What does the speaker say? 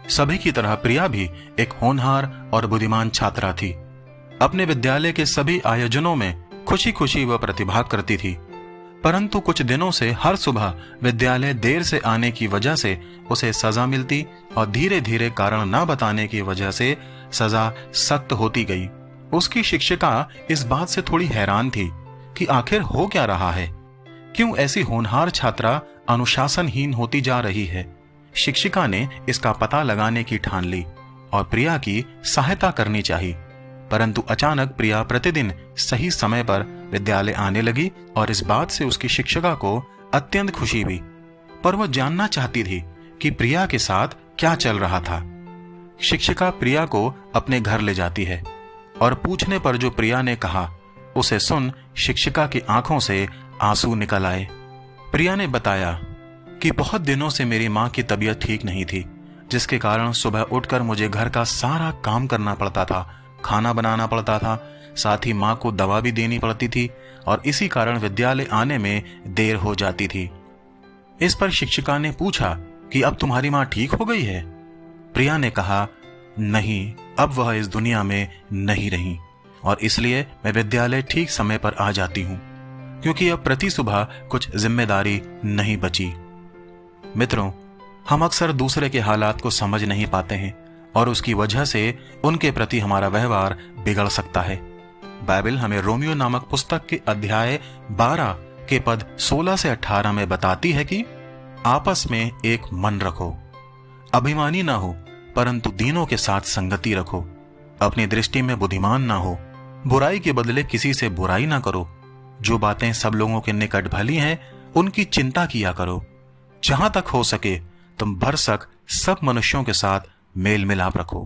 सभी की तरह प्रिया भी एक होनहार और बुद्धिमान छात्रा थी। अपने विद्यालय के सभी आयोजनों में खुशी खुशी वह प्रतिभाग करती थी, परंतु कुछ दिनों से हर सुबह विद्यालय देर से आने की वजह से उसे सजा मिलती और धीरे धीरे कारण न बताने की वजह से सजा सख्त होती गई। उसकी शिक्षिका इस बात से थोड़ी हैरान थी कि आखिर हो क्या रहा है, क्यों ऐसी होनहार छात्रा अनुशासनहीन होती जा रही है। शिक्षिका ने इसका पता लगाने की ठान ली और प्रिया की सहायता करनी चाहिए। परंतु अचानक प्रिया प्रतिदिन सही समय पर विद्यालय आने लगी और इस बात से उसकी शिक्षिका को अत्यंत खुशी हुई। पर वह जानना चाहती थी कि प्रिया के साथ क्या चल रहा था। शिक्षिका प्रिया को अपने घर ले जाती है और पूछने पर जो प्रिया ने कहा उसे सुन शिक्षिका की आंखों से आंसू निकल आए। प्रिया ने बताया कि बहुत दिनों से मेरी माँ की तबीयत ठीक नहीं थी, जिसके कारण सुबह उठकर मुझे घर का सारा काम करना पड़ता था, खाना बनाना पड़ता था, साथ ही माँ को दवा भी देनी पड़ती थी और इसी कारण विद्यालय आने में देर हो जाती थी। इस पर शिक्षिका ने पूछा कि अब तुम्हारी माँ ठीक हो गई है? प्रिया ने कहा, नहीं, अब वह इस दुनिया में नहीं रही और इसलिए मैं विद्यालय ठीक समय पर आ जाती हूँ, क्योंकि अब प्रति सुबह कुछ जिम्मेदारी नहीं बची। मित्रों, हम अक्सर दूसरे के हालात को समझ नहीं पाते हैं और उसकी वजह से उनके प्रति हमारा व्यवहार बिगड़ सकता है। बाइबल हमें रोमियो नामक पुस्तक के अध्याय 12 के पद 16 से 18 में बताती है कि आपस में एक मन रखो, अभिमानी ना हो, परंतु दीनों के साथ संगति रखो, अपनी दृष्टि में बुद्धिमान ना हो, बुराई के बदले किसी से बुराई ना करो, जो बातें सब लोगों के निकट भली हैं उनकी चिंता किया करो, जहां तक हो सके तुम भरसक सब मनुष्यों के साथ मेल मिलाप रखो।